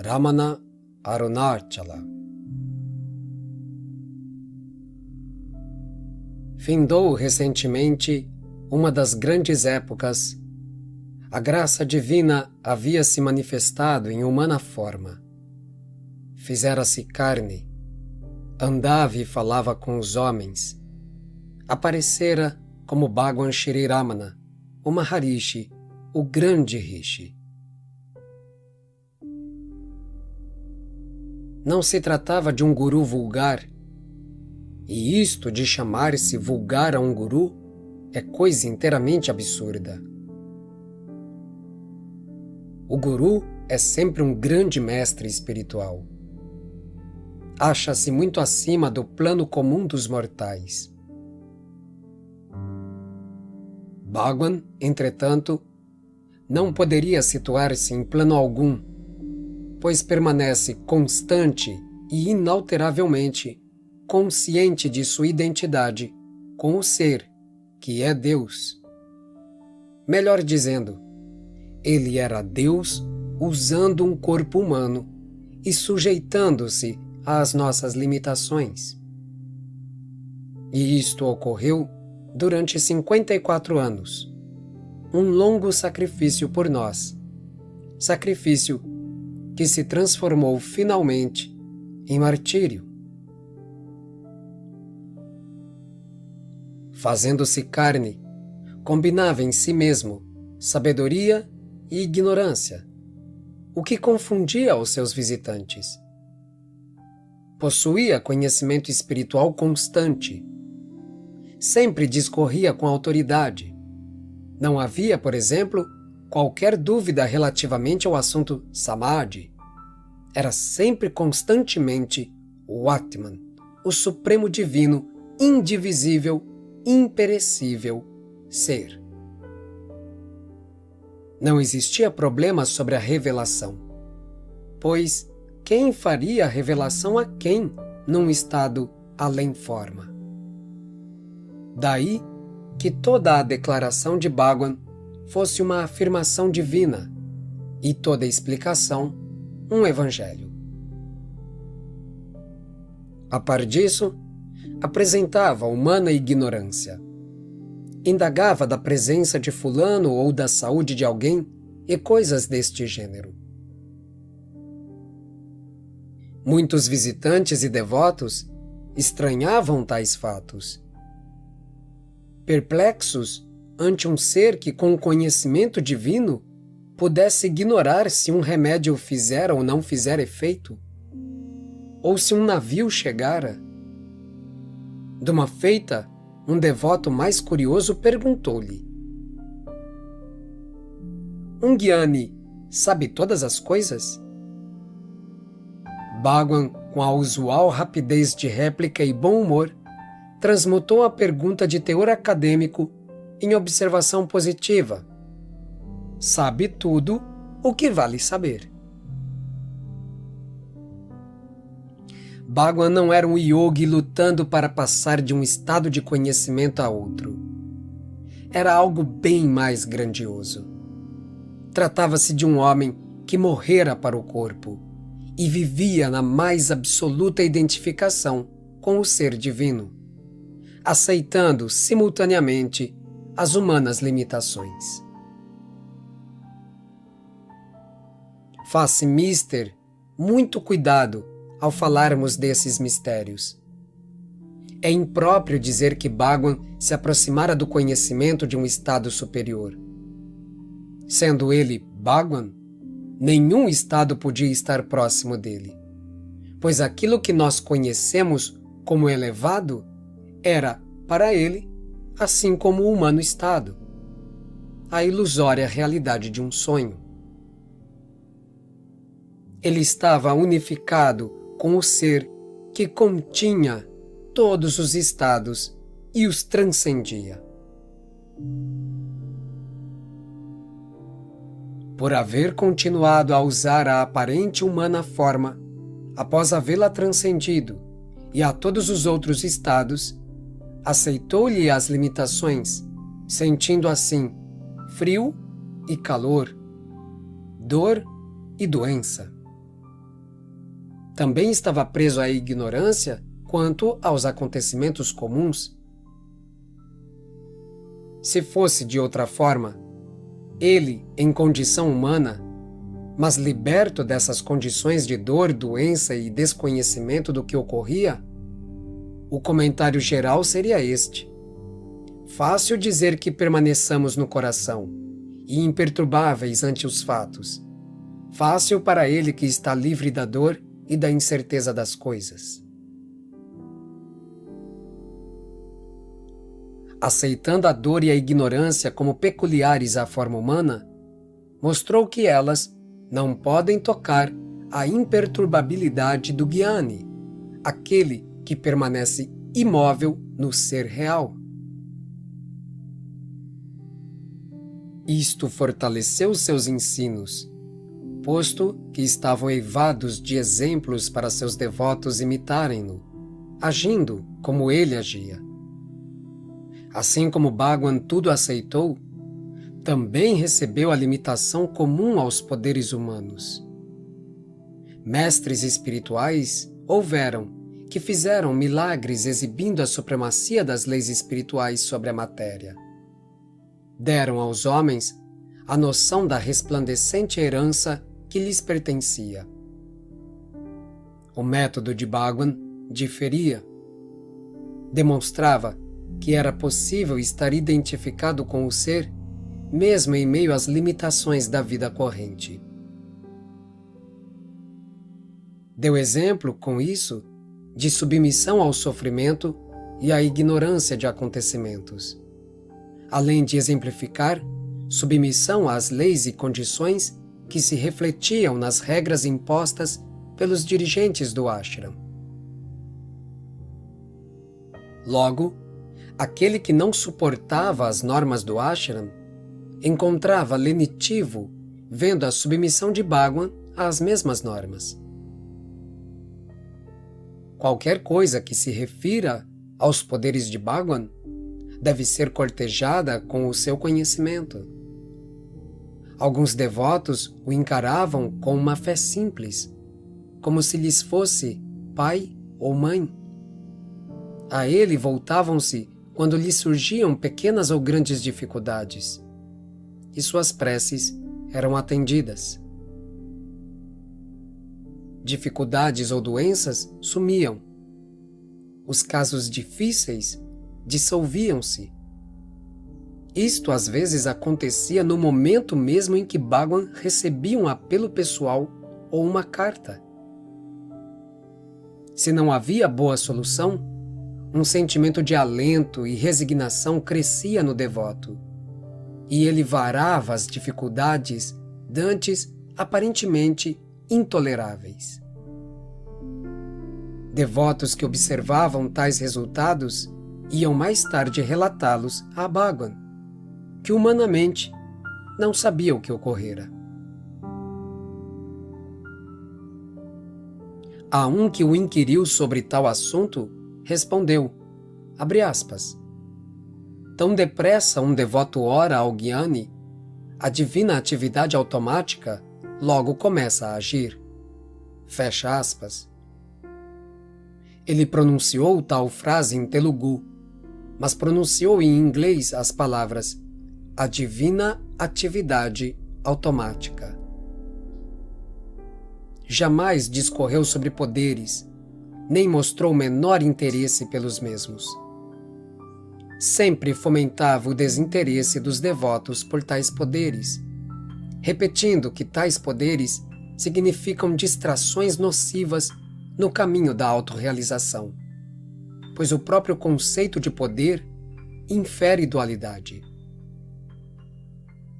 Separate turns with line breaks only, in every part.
Ramana Arunachala. Findou recentemente uma das grandes épocas. A graça divina havia se manifestado em humana forma. Fizera-se carne, andava e falava com os homens. Aparecera como Bhagwan Shri Ramana, o Maharishi, o grande Rishi. Não se tratava de um guru vulgar, e isto de chamar-se vulgar a um guru é coisa inteiramente absurda. O guru é sempre um grande mestre espiritual. Acha-se muito acima do plano comum dos mortais. Bhagwan, entretanto, não poderia situar-se em plano algum, pois permanece constante e inalteravelmente consciente de sua identidade com o ser, que é Deus. Melhor dizendo, ele era Deus usando um corpo humano e sujeitando-se às nossas limitações. E isto ocorreu durante 54 anos, um longo sacrifício por nós, sacrifício que se transformou finalmente em martírio. Fazendo-se carne, combinava em si mesmo sabedoria e ignorância, o que confundia os seus visitantes. Possuía conhecimento espiritual constante. Sempre discorria com autoridade. Não havia, por exemplo, qualquer dúvida relativamente ao assunto Samadhi. Era sempre constantemente o Atman, o Supremo Divino, indivisível, imperecível ser. Não existia problema sobre a revelação, pois quem faria a revelação a quem num estado além forma? Daí que toda a declaração de Bhagwan fosse uma afirmação divina e toda explicação um evangelho. A par disso, apresentava humana ignorância. Indagava da presença de fulano ou da saúde de alguém e coisas deste gênero. Muitos visitantes e devotos estranhavam tais fatos. Perplexos ante um ser que, com o conhecimento divino, pudesse ignorar se um remédio fizera ou não fizera efeito, ou se um navio chegara. De uma feita, um devoto mais curioso perguntou-lhe: "Um Gyani sabe todas as coisas?" Bhagwan, com a usual rapidez de réplica e bom humor, transmutou a pergunta de teor acadêmico em observação positiva. Sabe tudo o que vale saber. Bhagwan não era um yogi lutando para passar de um estado de conhecimento a outro. Era algo bem mais grandioso. Tratava-se de um homem que morrera para o corpo e vivia na mais absoluta identificação com o ser divino, aceitando simultaneamente as humanas limitações. Faz-se mister muito cuidado ao falarmos desses mistérios. É impróprio dizer que Bhagwan se aproximara do conhecimento de um estado superior. Sendo ele Bhagwan, nenhum estado podia estar próximo dele, pois aquilo que nós conhecemos como elevado era, para ele, assim como o humano estado, a ilusória realidade de um sonho. Ele estava unificado com o ser que continha todos os estados e os transcendia. Por haver continuado a usar a aparente humana forma, após havê-la transcendido e a todos os outros estados, aceitou-lhe as limitações, sentindo assim frio e calor, dor e doença. também estava preso à ignorância quanto aos acontecimentos comuns. Se fosse de outra forma, ele, em condição humana, mas liberto dessas condições de dor, doença e desconhecimento do que ocorria, o comentário geral seria este: fácil dizer que permaneçamos no coração e imperturbáveis ante os fatos. Fácil para ele que está livre da dor e da incerteza das coisas. Aceitando a dor e a ignorância como peculiares à forma humana, mostrou que elas não podem tocar a imperturbabilidade do Gyani, aquele que permanece imóvel no ser real. Isto fortaleceu seus ensinos, posto que estavam eivados de exemplos para seus devotos imitarem-no, agindo como ele agia. Assim como Bhagwan tudo aceitou, também recebeu a limitação comum aos poderes humanos. Mestres espirituais houveram que fizeram milagres exibindo a supremacia das leis espirituais sobre a matéria. Deram aos homens a noção da resplandecente herança que lhes pertencia. O método de Bhagwan diferia. Demonstrava que era possível estar identificado com o ser, mesmo em meio às limitações da vida corrente. Deu exemplo, com isso, de submissão ao sofrimento e à ignorância de acontecimentos, além de exemplificar submissão às leis e condições que se refletiam nas regras impostas pelos dirigentes do ashram. Logo, aquele que não suportava as normas do ashram encontrava lenitivo vendo a submissão de Bhagwan às mesmas normas. Qualquer coisa que se refira aos poderes de Bhagwan deve ser cortejada com o seu conhecimento. Alguns devotos o encaravam com uma fé simples, como se lhes fosse pai ou mãe. A ele voltavam-se quando lhe surgiam pequenas ou grandes dificuldades, e suas preces eram atendidas. Dificuldades ou doenças sumiam. Os casos difíceis dissolviam-se. Isto às vezes acontecia no momento mesmo em que Bhagwan recebia um apelo pessoal ou uma carta. Se não havia boa solução, um sentimento de alento e resignação crescia no devoto, e ele varava as dificuldades dantes aparentemente intoleráveis. Devotos que observavam tais resultados iam mais tarde relatá-los a Bhagwan, que humanamente não sabia o que ocorrera. A um que o inquiriu sobre tal assunto, respondeu, abre aspas, tão depressa um devoto ora ao Gyani, a divina atividade automática logo começa a agir. Fecha aspas. Ele pronunciou tal frase em Telugu, mas pronunciou em inglês as palavras a divina atividade automática. Jamais discorreu sobre poderes, nem mostrou o menor interesse pelos mesmos. Sempre fomentava o desinteresse dos devotos por tais poderes, repetindo que tais poderes significam distrações nocivas no caminho da autorrealização, pois o próprio conceito de poder infere dualidade.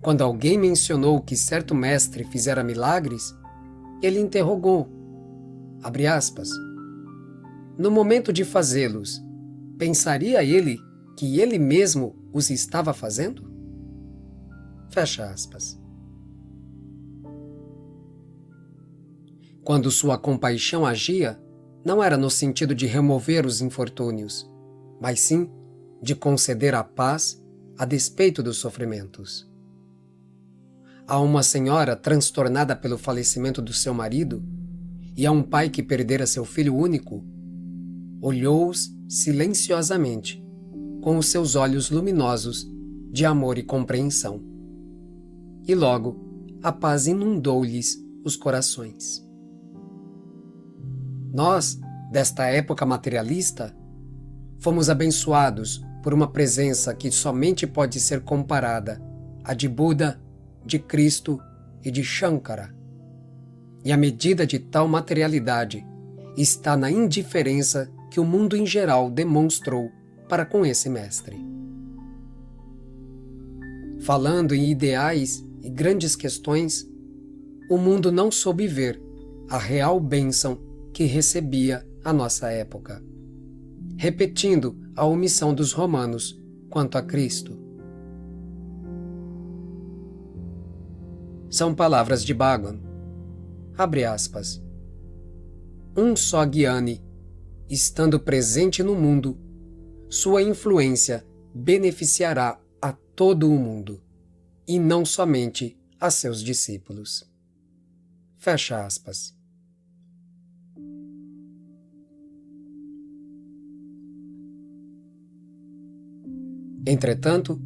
Quando alguém mencionou que certo mestre fizera milagres, ele interrogou, abre aspas, no momento de fazê-los, pensaria ele que ele mesmo os estava fazendo? Fecha aspas. Quando sua compaixão agia, não era no sentido de remover os infortúnios, mas sim de conceder a paz a despeito dos sofrimentos. A uma senhora transtornada pelo falecimento do seu marido, e a um pai que perdera seu filho único, olhou-os silenciosamente, com os seus olhos luminosos de amor e compreensão. E logo a paz inundou-lhes os corações. Nós, desta época materialista, fomos abençoados por uma presença que somente pode ser comparada à de Buda, de Cristo e de Shankara. E a medida de tal materialidade está na indiferença que o mundo em geral demonstrou para com esse mestre. Falando em ideais e grandes questões, o mundo não soube ver a real bênção que recebia a nossa época, repetindo a omissão dos romanos quanto a Cristo. São palavras de Bhagwan. Abre aspas. Um só Gyani, estando presente no mundo, sua influência beneficiará a todo o mundo, e não somente a seus discípulos. Fecha aspas. Entretanto,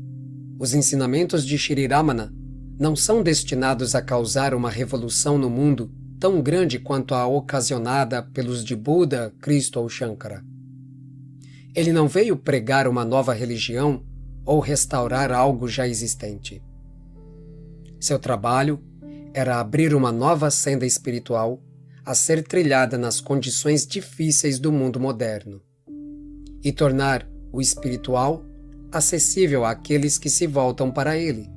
os ensinamentos de Shri Ramana não são destinados a causar uma revolução no mundo tão grande quanto a ocasionada pelos de Buda, Cristo ou Shankara. Ele não veio pregar uma nova religião ou restaurar algo já existente. Seu trabalho era abrir uma nova senda espiritual a ser trilhada nas condições difíceis do mundo moderno e tornar o espiritual acessível àqueles que se voltam para ele,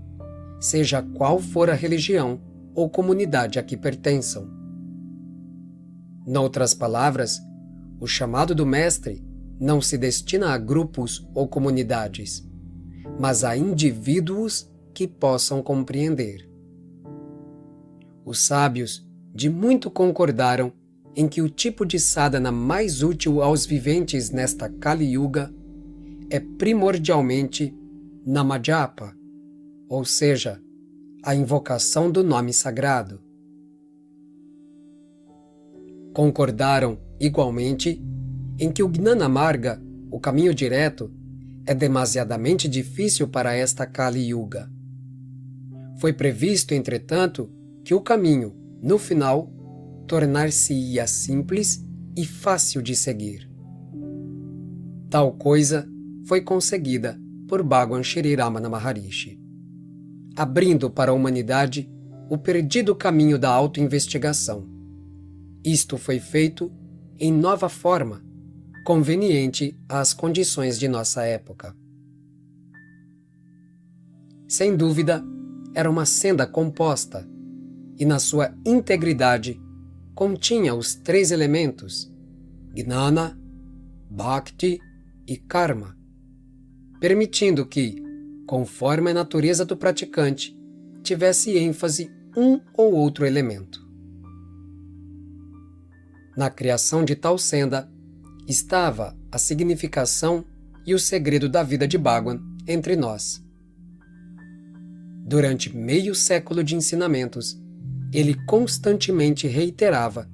seja qual for a religião ou comunidade a que pertençam. Noutras palavras, o chamado do Mestre não se destina a grupos ou comunidades, mas a indivíduos que possam compreender. Os sábios de muito concordaram em que o tipo de sadhana mais útil aos viventes nesta Kali Yuga é primordialmente Namajapa, ou seja, a invocação do nome sagrado. Concordaram, igualmente, em que o Gnana Marga, o caminho direto, é demasiadamente difícil para esta Kali Yuga. Foi previsto, entretanto, que o caminho, no final, tornar-se-ia simples e fácil de seguir. Tal coisa foi conseguida por Bhagwan Shri Ramana Maharishi, abrindo para a humanidade o perdido caminho da autoinvestigação. Isto foi feito em nova forma, conveniente às condições de nossa época. Sem dúvida, era uma senda composta e, na sua integridade, continha os 3 elementos, Gnana, Bhakti e Karma, permitindo que, conforme a natureza do praticante, tivesse ênfase um ou outro elemento. Na criação de tal senda estava a significação e o segredo da vida de Bhagwan entre nós. Durante meio século de ensinamentos, ele constantemente reiterava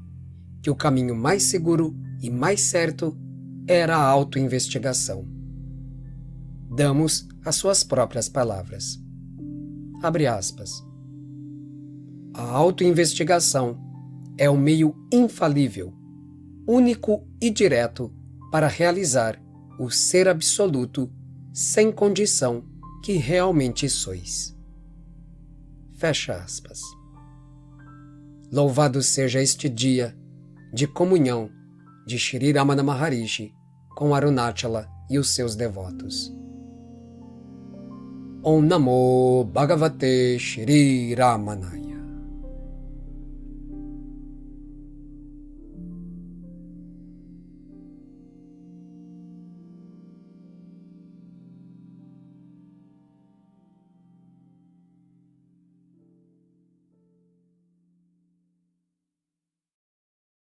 que o caminho mais seguro e mais certo era a autoinvestigação. Damos as suas próprias palavras. Abre aspas. A autoinvestigação é o meio infalível, único e direto para realizar o ser absoluto sem condição que realmente sois. Fecha aspas. Louvado seja este dia de comunhão de Shri Ramana Maharishi com Arunachala e os seus devotos. Om Namo Bhagavate Shri Ramanaya.